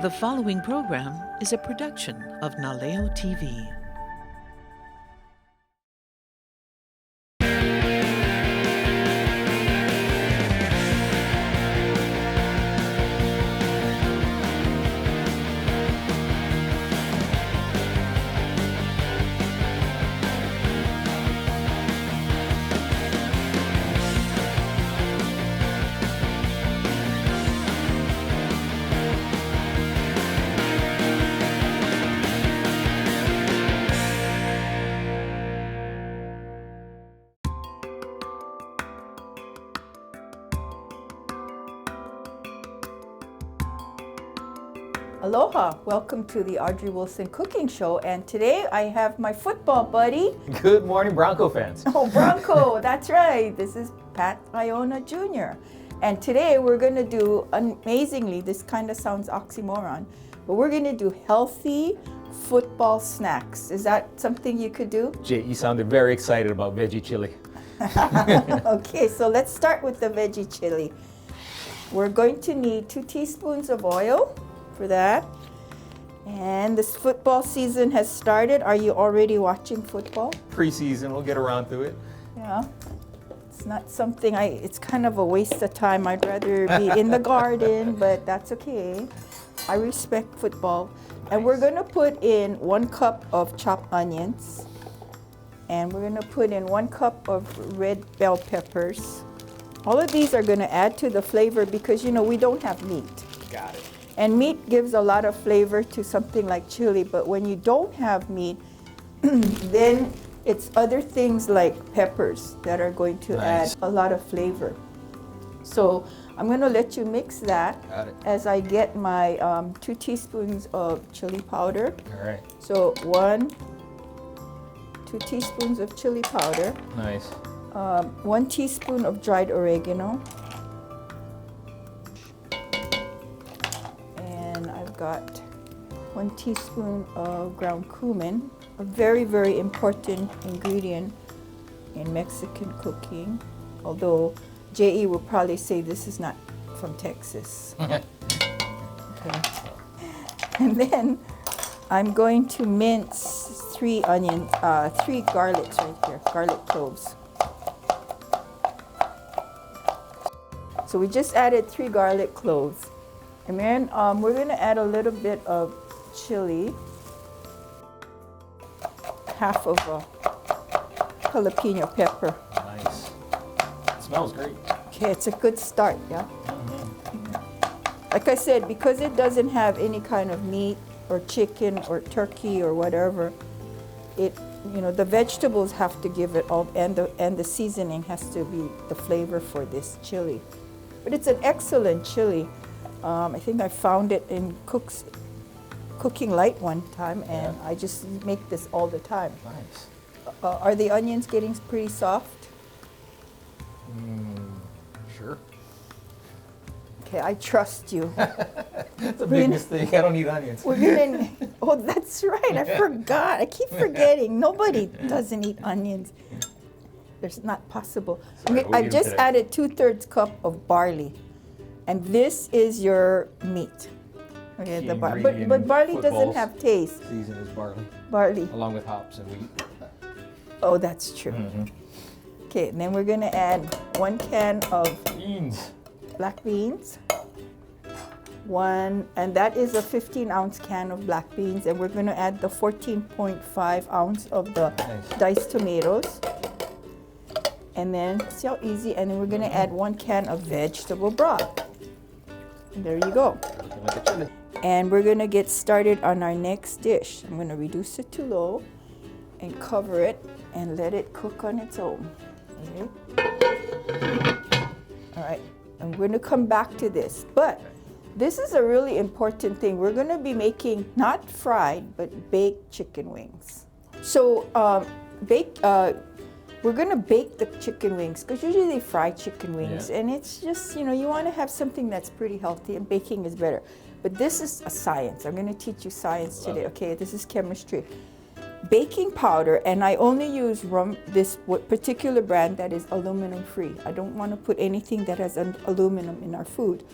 The following program is a production of Naleo TV. Aloha, welcome to the Audrey Wilson Cooking Show, and today I have my football buddy. Good morning, Bronco fans. Oh, Bronco, that's right. This is Pat Iona Jr. And today we're going to do, amazingly, this kind of sounds oxymoron, but we're going to do healthy football snacks. Is that something you could do? Jay, you sounded very excited about veggie chili. Okay, so let's start with the veggie chili. We're going to need 2 teaspoons of oil for that. And this football season has started. Are you already watching football? Preseason, we'll get around to it. Yeah. It's not something it's kind of a waste of time. I'd rather be in the garden, but that's okay. I respect football. Nice. And we're going to put in 1 cup of chopped onions. And we're going to put in 1 cup of red bell peppers. All of these are going to add to the flavor because, we don't have meat. Got it. And meat gives a lot of flavor to something like chili, but when you don't have meat, then it's other things like peppers that are going to add a lot of flavor. So I'm going to let you mix that as I get my 2 teaspoons of chili powder. All right. So 2 teaspoons of chili powder. Nice. 1 teaspoon of dried oregano. Got 1 teaspoon of ground cumin, a very, very important ingredient in Mexican cooking, although J.E. will probably say this is not from Texas. Okay. And then I'm going to mince 3 garlics right here, garlic cloves. So we just added 3 garlic cloves. And then we're going to add a little bit of chili, half of a jalapeno pepper. Nice. It smells great. Okay, it's a good start, yeah? Mm-hmm. Like I said, because it doesn't have any kind of meat or chicken or turkey or whatever, the vegetables have to give it all, and the seasoning has to be the flavor for this chili. But it's an excellent chili. I think I found it in Cooking Light one time, and I just make this all the time. Nice. Are the onions getting pretty soft? Sure. Okay, I trust you. That's a big mistake. I don't eat onions. Oh, that's right. I forgot. I keep forgetting. Nobody doesn't eat onions. It's not possible. I've just added 2/3 cup of barley. And this is your meat. Okay, but barley doesn't have taste. Season is barley. Barley. Along with hops and wheat. Oh, that's true. Mm-hmm. Okay, and then we're going to add 1 can of beans. Black beans. And that is a 15-ounce can of black beans. And we're going to add the 14.5 ounce of the diced tomatoes. And then, see how easy? And then we're going to add 1 can of vegetable broth. And there you go. And we're going to get started on our next dish. I'm going to reduce it to low and cover it and let it cook on its own. Okay. All right. I'm going to come back to this. But this is a really important thing. We're going to be making not fried, but baked chicken wings. So we're going to bake the chicken wings because usually they fry chicken wings. And it's just, you want to have something that's pretty healthy, and baking is better. But this is a science. I'm going to teach you science today. Okay, this is chemistry. Baking powder, and I only use this particular brand that is aluminum free. I don't want to put anything that has aluminum in our food.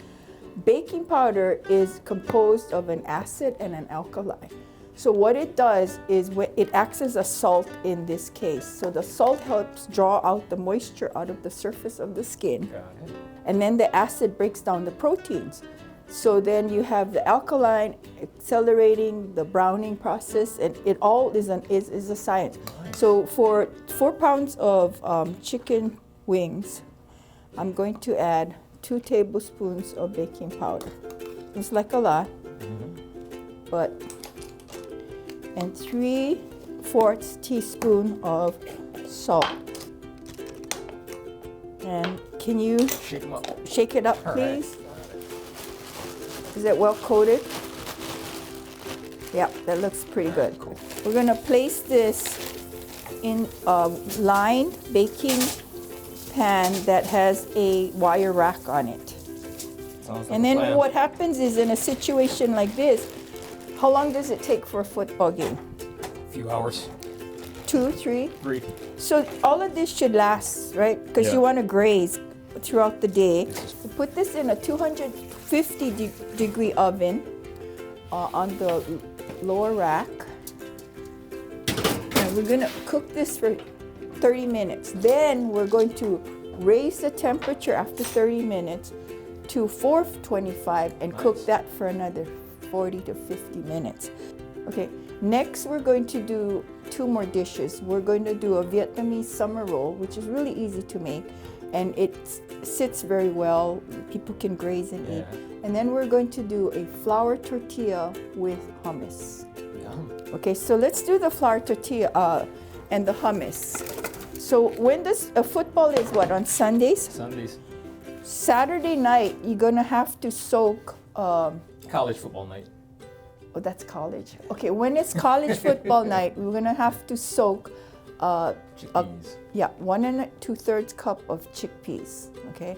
Baking powder is composed of an acid and an alkali. So what it does is it acts as a salt in this case. So the salt helps draw out the moisture out of the surface of the skin. Got it. And then the acid breaks down the proteins. So then you have the alkaline accelerating the browning process, and it all is a science. Nice. So for 4 pounds of chicken wings, I'm going to add 2 tablespoons of baking powder. It's like a lot, but, and 3/4 teaspoon of salt. And can you Shake them up. shake it up, All right. please? Is it well coated? Yeah, that looks pretty good. Cool. We're gonna place this in a lined baking pan that has a wire rack on it. Sounds like And a then plan. what happens is in a situation like this, how long does it take for a football game? A few hours. 2, 3? 3. So all of this should last, right? Because Yeah. you want to graze throughout the day. So put this in a 250 degree oven on the lower rack. And we're going to cook this for 30 minutes. Then we're going to raise the temperature after 30 minutes to 425 and cook Nice. that for another 40 to 50 minutes. Okay, next we're going to do 2 more dishes. We're going to do a Vietnamese Summer Roll, which is really easy to make, and it sits very well. People can graze and eat. Yeah. And then we're going to do a flour tortilla with hummus. Yum. Okay, so let's do the flour tortilla and the hummus. So when this football is what, on Sundays? Sundays. Saturday night, you're gonna have to soak. College football night. Oh, that's college. Okay, when it's college football night, we're gonna have to soak, Chickpeas. 1 2/3 cup of chickpeas. Okay,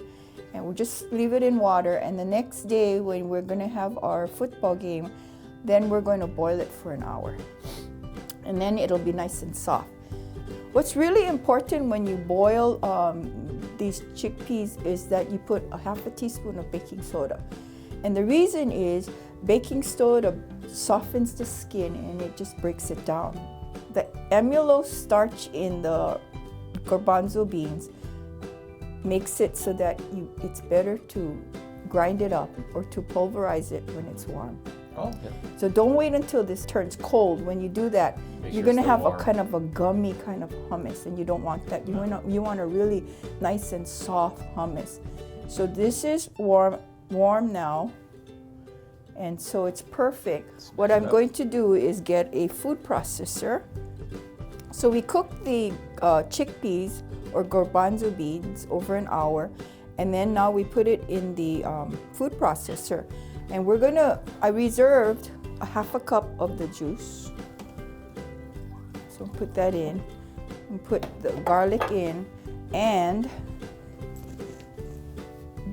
and we'll just leave it in water. And the next day, when we're gonna have our football game, then we're going to boil it for an hour, and then it'll be nice and soft. What's really important when you boil these chickpeas is that you put a 1/2 teaspoon of baking soda. And the reason is baking soda softens the skin and it just breaks it down. The amylose starch in the garbanzo beans makes it so that it's better to grind it up or to pulverize it when it's warm. Oh, yeah. So don't wait until this turns cold. When you do that, Make you're sure gonna it's have still a warm. kind of a gummy kind of hummus, and you don't want that. You want a really nice and soft hummus. So this is warm now, and so it's perfect. What Smash it I'm up. going to do is get a food processor. So we cook the chickpeas or garbanzo beans over an hour, and then now we put it in the food processor. And I reserved a 1/2 cup of the juice. So put that in, and put the garlic in, and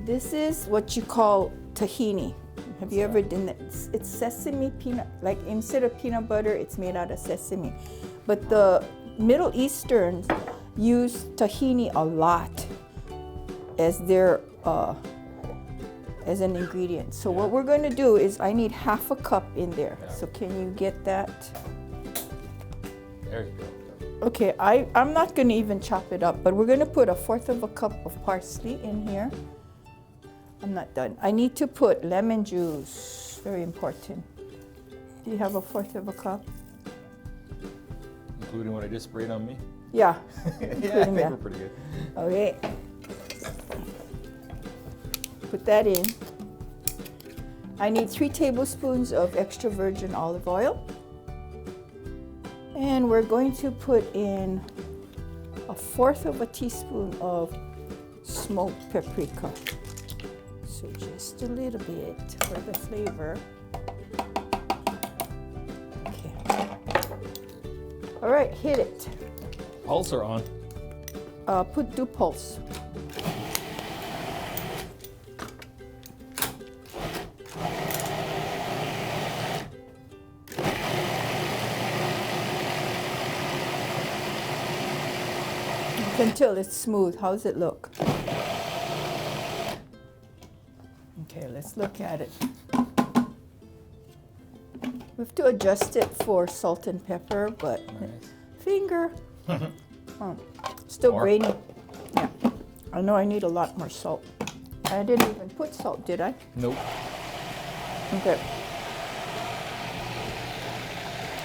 this is what you call tahini. Have you ever done that? It's sesame peanut, like instead of peanut butter, it's made out of sesame. But the Middle Easterns use tahini a lot as their as an ingredient. So what we're going to do is I need 1/2 cup in there. Yeah. So can you get that? There you go. Okay, I'm not going to even chop it up, but we're going to put a 1/4 cup of parsley in here. I'm not done. I need to put lemon juice, very important. Do you have a 1/4 cup? Including what I just sprayed on me. Yeah. Yeah, I Including think that. we're pretty good. Okay. Put that in. I need 3 tablespoons of extra virgin olive oil. And we're going to put in a 1/4 teaspoon of smoked paprika. So just a little bit for the flavor. Okay. All right, hit it. Pulse are on. Do pulse. Until it's smooth. How's it look? Okay, let's look at it. We have to adjust it for salt and pepper, but finger. Oh, still More? grainy. Yeah, I know I need a lot more salt. I didn't even put salt, did I? Nope. Okay.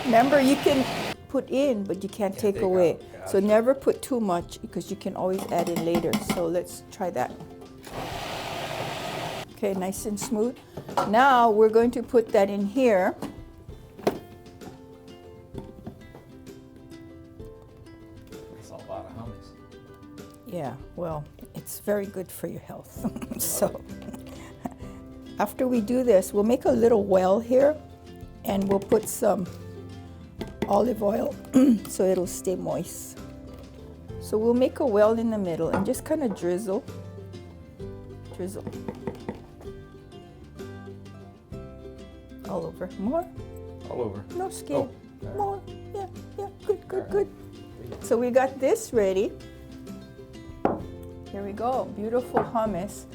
Remember, you can put in, but you can't take away. out. So never put too much because you can always add in later. So let's try that. Okay, nice and smooth. Now we're going to put that in here. That's a lot of hummus. Yeah, well, it's very good for your health. So after we do this, we'll make a little well here and we'll put some olive oil so it'll stay moist. So we'll make a well in the middle and just kind of drizzle. Drizzle. All over. More? All over. No skin. Oh, all More. Yeah, yeah, good, good, good. So we got this ready. Here we go, beautiful hummus.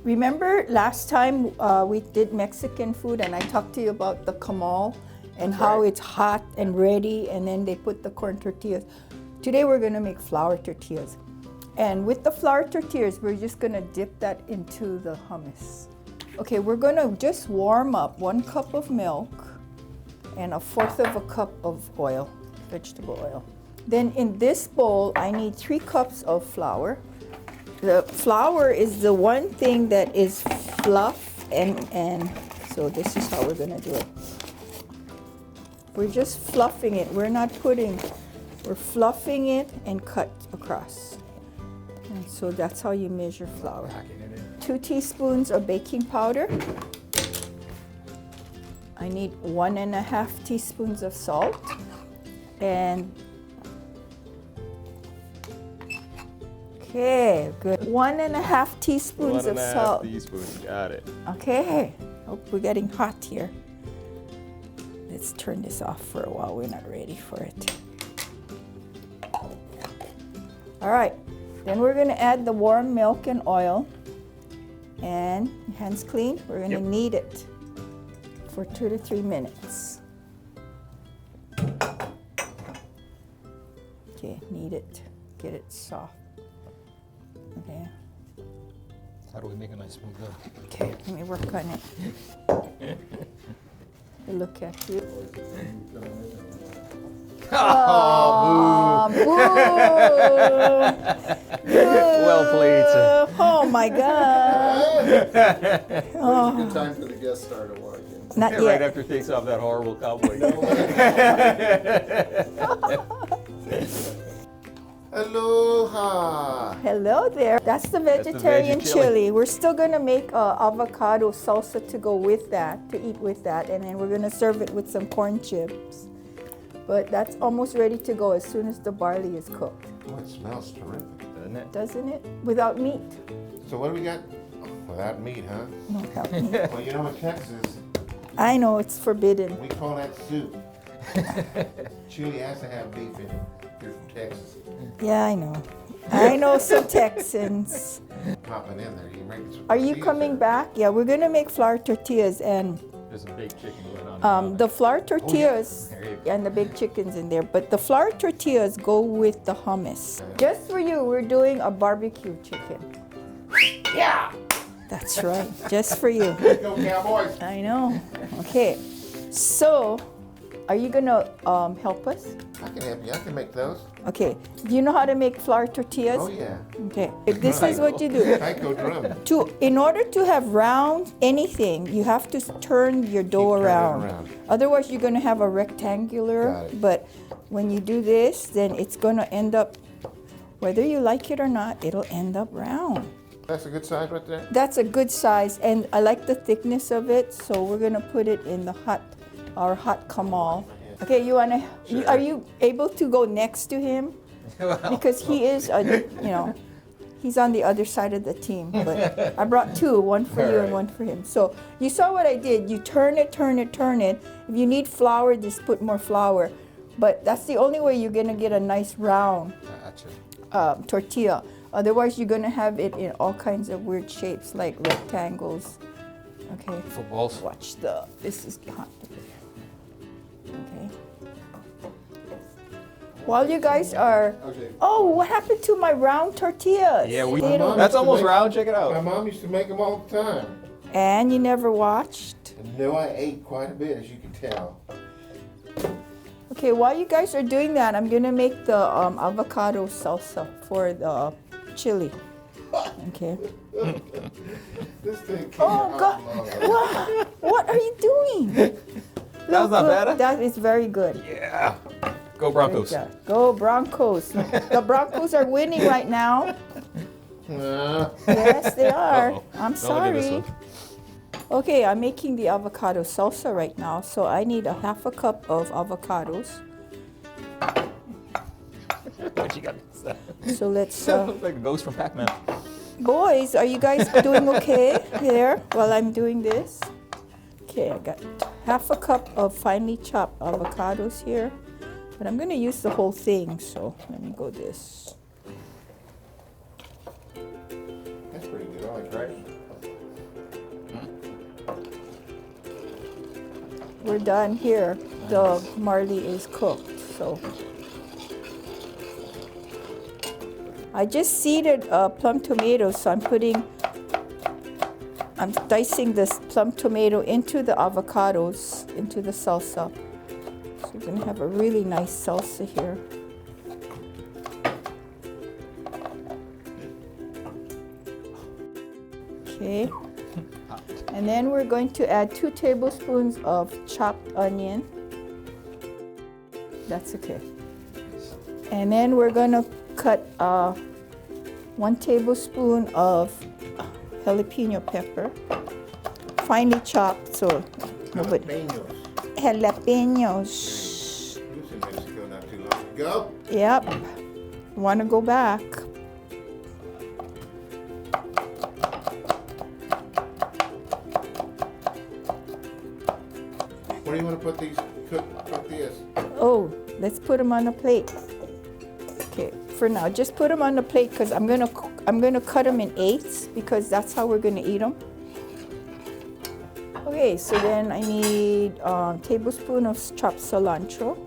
Remember last time we did Mexican food and I talked to you about the camal and how it's hot and ready and then they put the corn tortillas. Today we're gonna make flour tortillas. And with the flour tortillas, we're just gonna dip that into the hummus. Okay, we're gonna just warm up 1 cup of milk and 1/4 of a cup of oil, vegetable oil. Then in this bowl, I need 3 cups of flour. The flour is the one thing that is fluff and so this is how we're gonna do it. We're just fluffing it. We're fluffing it and cut across. And so that's how you measure flour. Packing it in. 2 teaspoons of baking powder. I need 1.5 teaspoons of salt and okay, good. 1.5 teaspoons of salt. teaspoons. Got it. Okay, oh, we're getting hot here. Let's turn this off for a while. We're not ready for it. All right, then we're gonna add the warm milk and oil. And hands clean, we're gonna knead it for 2 to 3 minutes. Okay, knead it, get it soft. Okay. How do we make a nice smooth dough? Okay, let me work on it. Look at you. Oh, boo! Well played, sir. Oh my God! When's a good time for the guest star to walk in? Not Right yet. after he takes off that horrible cowboy. Aloha! Hello there. That's the vegetarian veggie chili. chili. We're still gonna make avocado salsa to go with that, to eat with that, and then we're gonna serve it with some corn chips. But that's almost ready to go as soon as the barley is cooked, Oh, it smells terrific. Doesn't it? doesn't it? Without meat. So what do we got? Without meat, huh? No, without meat. Well, you know in Texas, I know it's forbidden. we call that soup. Chili has to have beef in it. You're from Texas. Yeah, I know. I know some Texans. Popping in there, you making some Are you tortillas coming there. back? Yeah, we're gonna make flour tortillas and There's a baked chicken going on. the flour tortillas There you go. and the big chickens in there, but the flour tortillas go with the hummus. Just for you, we're doing a barbecue chicken. Yeah! That's right, just for you. Let's go, Cowboys! I know. Okay, so are you gonna help us? I can help you. I can make those. Okay, do you know how to make flour tortillas? Oh, yeah. Okay, this is what you do. Taiko drum. In order to have round anything, you have to turn your dough turning it around. around. Otherwise, you're gonna have a rectangular. Got it. But when you do this, then it's gonna end up, whether you like it or not, it'll end up round. That's a good size right there? That's a good size, and I like the thickness of it. So we're gonna put it in the our hot kamal. Okay, are you able to go next to him? Because he is, he's on the other side of the team. But I brought 2, one for you and one for him. So you saw what I did. You turn it, turn it, turn it. If you need flour, just put more flour. But that's the only way you're gonna get a nice round Gotcha. tortilla. Otherwise, you're gonna have it in all kinds of weird shapes, like rectangles Okay. Footballs. Watch this is hot. Okay. While you guys are, Okay. oh, what happened to my round tortillas? Yeah, They don't- that's almost round. Check it My out. mom used to make them all the time. And you never watched? And no, I ate quite a bit, as you can tell. Okay, while you guys are doing that, I'm gonna make the avocado salsa for the chili. Okay. This thing came Oh out God! long. What are you doing? That's not Look, bad, huh? that is very good. Yeah. Go Great Broncos. job. Go Broncos! The Broncos are winning right now. Yes, they are. Uh-oh. I'm Don't look at this sorry. one. Okay, I'm making the avocado salsa right now, so I need a half a cup of avocados. What you got? So let's, Looks like a ghost from Pac-Man. boys, are you guys doing okay there while I'm doing this? Okay, I got half a cup of finely chopped avocados here, but I'm gonna use the whole thing, so let me go this. That's pretty good. I like that. We're done here. The Marley is cooked, so. I just seeded plum tomatoes, so I'm dicing this plum tomato into the avocados, into the salsa. So we're gonna have a really nice salsa here. Okay. And then we're going to add 2 tablespoons of chopped onion. That's okay. And then we're going to cut 1 tablespoon of jalapeno pepper, finely chopped, so nobody. Jalapenos. Jalapenos. You was in Mexico not too long ago. Yep. Want to go back. Where do you want to put these tortillas? Oh, let's put them on a plate. Okay, for now, just put them on the plate because I'm gonna cut them in 8s because that's how we're gonna eat them. Okay, so then I need a tablespoon of chopped cilantro.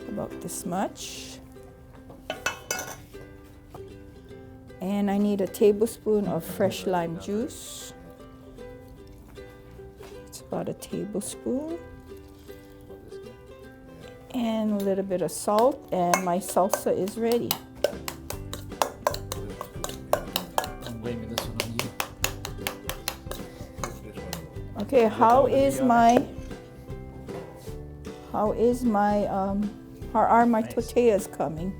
About this much. And I need a tablespoon of fresh lime juice. It's about a tablespoon. And a little bit of salt, and my salsa is ready. I'm blaming this one on you. Okay, how are my Nice. tortillas coming?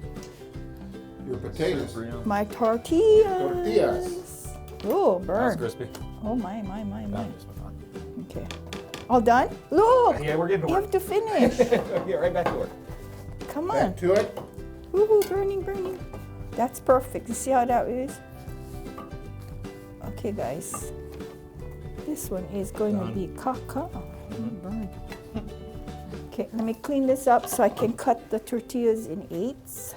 Your potatoes. My tortillas. Tortillas. Oh, That was burn. crispy. Oh my. That just went on. Okay. All done? Look, Yeah, we're getting to you work. have to finish. Yeah, right back to work. Come on. Back to it. Woohoo, burning. That's perfect. You see how that is? Okay, guys. This one is going to be caca. Burn. Okay, let me clean this up so I can cut the tortillas in 8s.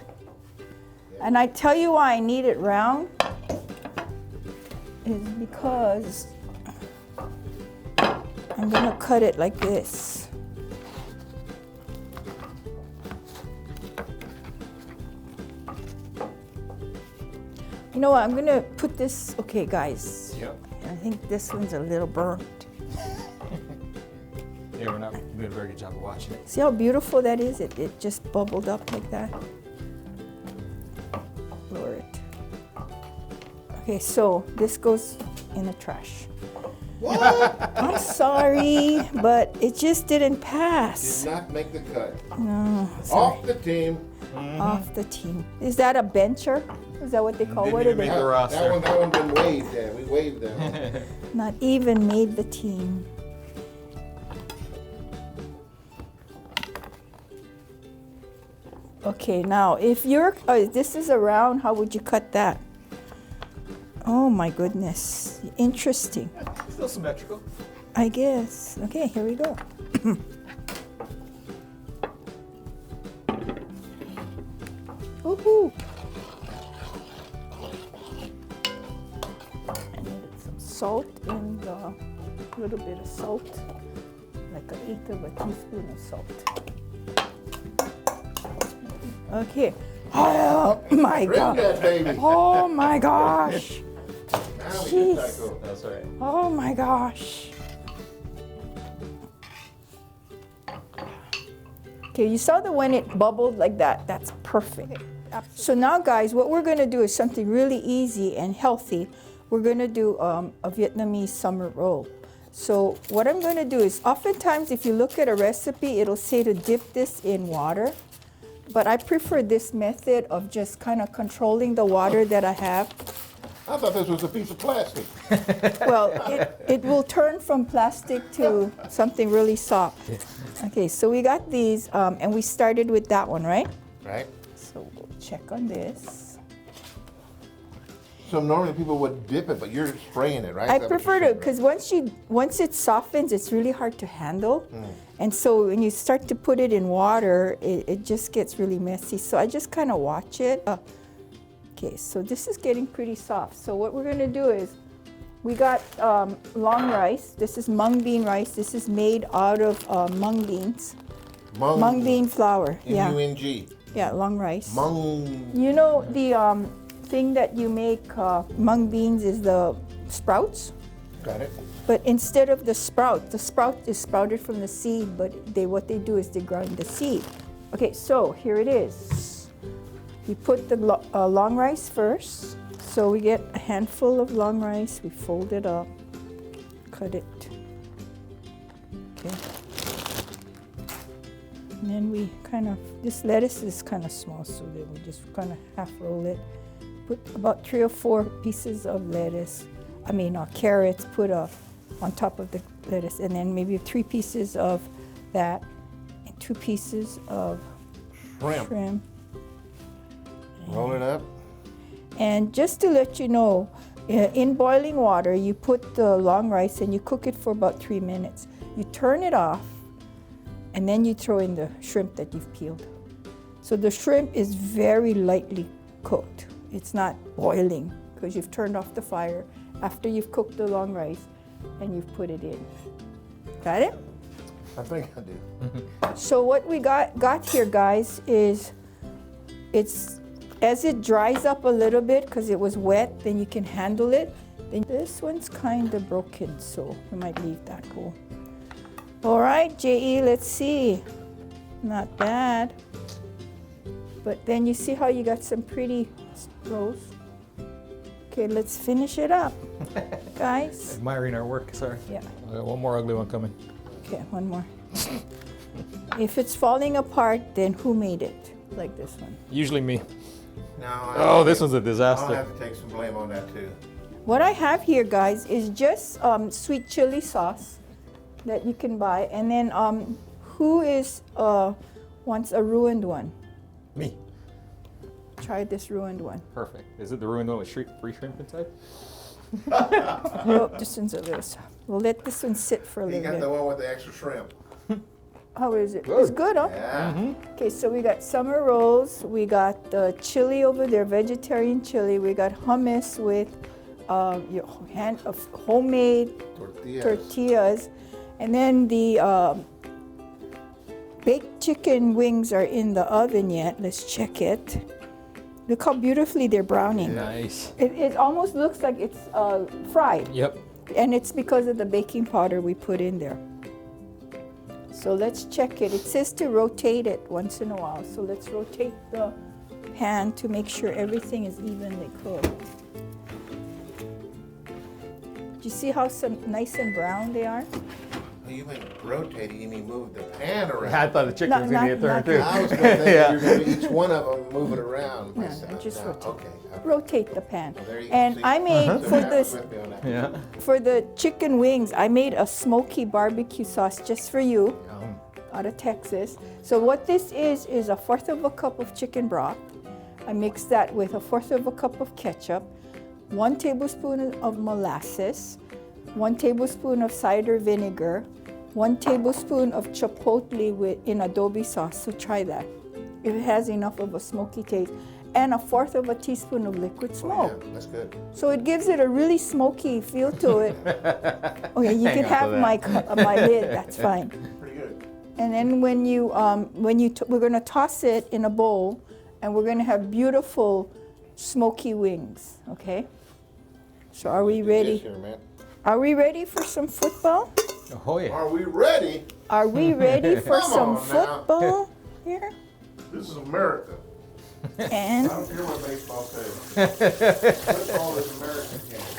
And I tell you why I need it round is because I'm gonna cut it like this. You know what, I'm gonna put this, okay guys, Yep. I think this one's a little burnt. Yeah, we're not doing a very good job of watching it. See how beautiful that is? It just bubbled up like that. Lower it. Okay, so this goes in the trash. What? I'm sorry, but it just didn't pass. Did not make the cut. No, sorry. Off the team. Off the team. Is that a bencher? Is that what they call? Didn't What are even they? make the roster. That one been waved there. We waved them. Not even made the team. Okay, now if you're, this is a round, how would you cut that? Oh my goodness, interesting. Still symmetrical. I guess. Okay, here we go. Woohoo! salt and a little bit of salt, like 1/8 of a teaspoon of salt. Okay. Oh my Bring God. that baby. Oh my gosh. Now we Jeez. get taco. That's right. Oh my gosh. Okay, you saw that when it bubbled like that, that's perfect. So now guys, what we're gonna do is something really easy and healthy. We're gonna do a Vietnamese summer roll. So what I'm gonna do is, oftentimes if you look at a recipe, it'll say to dip this in water. But I prefer this method of just kind of controlling the water that I have. I thought this was a piece of plastic. Well, it will turn from plastic to something really soft. Okay, so we got these, and we started with that one, right? Right? So we'll check on this. So normally people would dip it, but you're spraying it, right? I Is that what prefer you're to, saying, because once it softens, it's really hard to handle. And so when you start to put it in water, it just gets really messy. So I just kind of watch it. Okay, so this is getting pretty soft. So what we're gonna do is, we got long rice. This is mung bean rice. This is made out of mung beans. Mung bean flour, yeah. M-U-N-G. Yeah, long rice. Mung. You know the thing that you make mung beans is the sprouts? Got it? But instead of the sprout is sprouted from the seed, but what they do is they grind the seed. Okay, so here it is. We put the long rice first. So we get a handful of long rice, we fold it up, cut it. Okay. And then we this lettuce is kind of small, so that we just kind of half roll it. Put about 3 or 4 pieces of lettuce, carrots, put on top of the lettuce, and then maybe 3 pieces of that, and 2 pieces of shrimp. Roll it up. And just to let you know, in boiling water, you put the long rice and you cook it for about 3 minutes. You turn it off, and then you throw in the shrimp that you've peeled. So the shrimp is very lightly cooked. It's not boiling, because you've turned off the fire after you've cooked the long rice and you've put it in. Got it? I think I do. So what we got here, guys, is as it dries up a little bit, because it was wet, then you can handle it. Then this one's kind of broken, so we might leave that go. All right, J.E., let's see. Not bad. But then you see how you got some pretty rolls? Okay, let's finish it up, guys. Admiring our work, sorry. Yeah. I got one more ugly one coming. Okay, one more. If it's falling apart, then who made it? Like this one. Usually me. Now, Oh, this one's a I'll disaster. have to take some blame on that too. What I have here, guys, is just sweet chili sauce that you can buy. And then who wants a ruined one? Me. Try this ruined one. Perfect. Is it the ruined one with free shrimp inside? Oh, this one's a little soft. We'll let this one sit for a You little got bit. the one with the extra shrimp. How is it? Good. It's good, huh? Yeah. Okay, so we got summer rolls. We got the chili over there, vegetarian chili. We got hummus with your hand of homemade tortillas. And then the baked chicken wings are in the oven yet. Let's check it. Look how beautifully they're browning. Nice. It almost looks like it's fried. Yep. And it's because of the baking powder we put in there. So let's check it. It says to rotate it once in a while. So let's rotate the pan to make sure everything is evenly cooked. Do you see how nice and brown they are? Oh, you mean rotating, you mean move the pan around. I thought the chicken was going to get Not- turned not- too. I was going to think Yeah. you were going to each one of them move it around. No, myself. just No, rotate. Okay. Rotate the pan. Well, there you And see. I made So for that this was with me on that. Yeah. for the chicken wings, I made a smoky barbecue sauce just for you. Yum. Out of Texas. So what this is 1/4 of a cup of chicken broth. I mix that with 1/4 of a cup of ketchup, 1 tablespoon of molasses, 1 tablespoon of cider vinegar, 1 tablespoon of chipotle in adobe sauce. So try that if it has enough of a smoky taste. and 1/4 of a teaspoon of liquid Oh, smoke. yeah, that's good. So it gives it a really smoky feel to it. Okay, you can Hang on to have my lid, that's fine. Pretty good. And then we're gonna toss it in a bowl, and we're gonna have beautiful smoky wings, okay? So are we Yes, ready? here, man. Are we ready for some football? Oh yeah. Are we ready? Are we ready for Come some on now. football here? This is America. And I don't care what baseball says. Football is American game.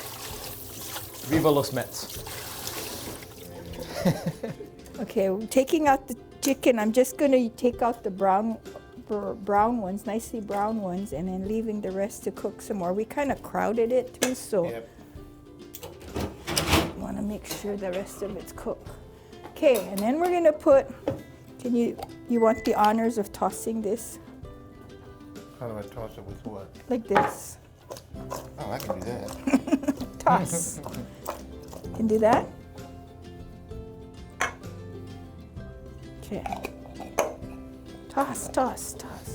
Viva los Mets. okay, taking out the chicken, I'm just gonna take out the brown ones, nicely brown ones, and then leaving the rest to cook some more. We kind of crowded it too, so Yep. want to make sure the rest of it's cooked. Okay, and then we're gonna put. You want the honors of tossing this How do I toss it with what? like this? Oh, I can do that. Toss. Can do that. Okay. Toss, toss, toss.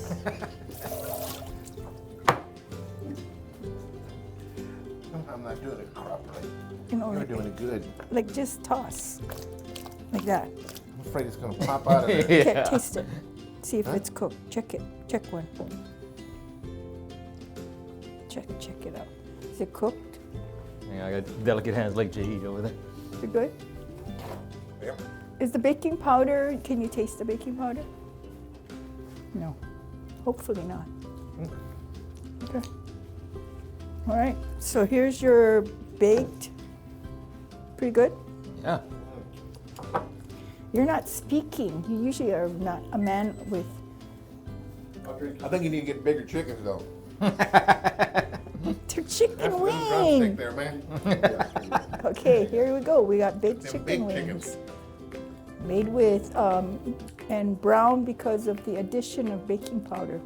I'm not doing it properly. You know, You're like, doing it good. like just toss, like that. I'm afraid it's gonna pop out of there. Okay, taste it. See if it's cooked. Check it. Check one. Check it out. Is it cooked? Yeah, I got delicate hands like J.E. over there. You good? Yep. Is the baking powder? Can you taste the baking powder? No. Hopefully not. Okay. All right. So here's your baked. Pretty good. Yeah. You're not speaking. You usually are not a man with. Audrey, I think you need to get bigger chickens though. They're chicken That's the drumstick wings. there, man. Okay, here we go. We got baked Them chicken big wings. chickens. Made with and brown because of the addition of baking powder.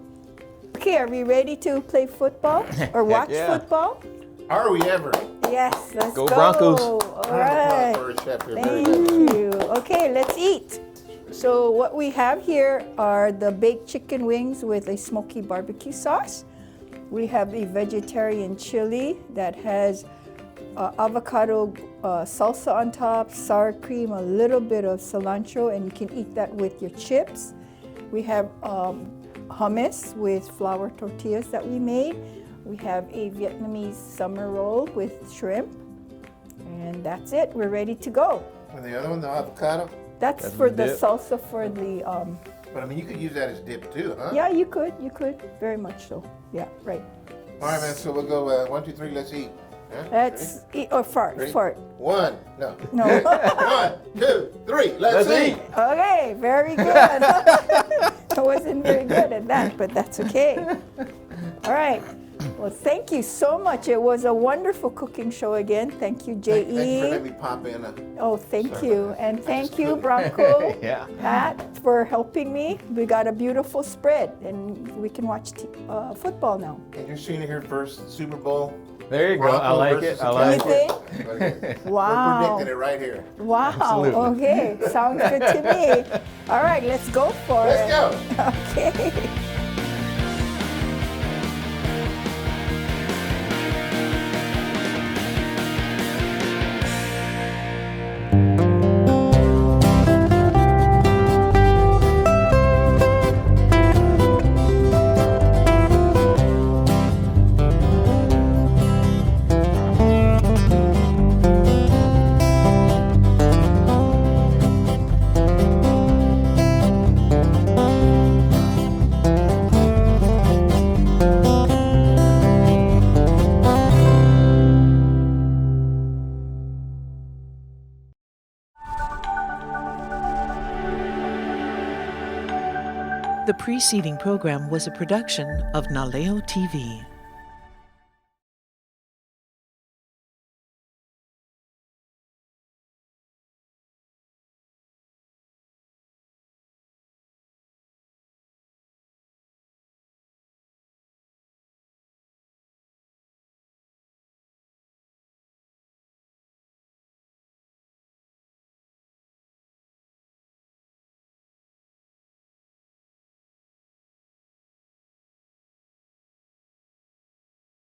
Okay, are we ready to play football or watch yeah. football? Are we ever? Yes, let's go. Go Broncos. All Round of applause right. for our chef here. Very Thank good. you. Okay, let's eat. So what we have here are the baked chicken wings with a smoky barbecue sauce. We have a vegetarian chili that has avocado salsa on top, sour cream, a little bit of cilantro, and you can eat that with your chips. We have hummus with flour tortillas that we made. We have a Vietnamese summer roll with shrimp. And that's it. We're ready to go. And the other one, the avocado. That's for the dip. salsa for the, But I mean, you could use that as dip too, huh? yeah, you could, very much so. Yeah, right. All right, man. So we'll go 1, 2, 3. Let's eat. Huh? Let's eat, or fart, Ready? fart. One. No. No. 1, 2, 3. Let's eat. Okay, very good. I wasn't very good at that, but that's okay. All right. Well, thank you so much. It was a wonderful cooking show again. Thank you, Thank you for J.E. letting me pop in. Oh, thank Sorry you. about that. And I thank just you, couldn't. Bronco, Yeah. Pat, for helping me. We got a beautiful spread, and we can watch football now. And you're seeing it here first. Super Bowl. There you go. I Bronco like versus it. I like You it. think? Okay. Wow. We're predicting it right here. Wow. Absolutely. Okay. Sounds good to me. All right, let's go for Let's it. go. Okay. The preceding program was a production of Naleo TV.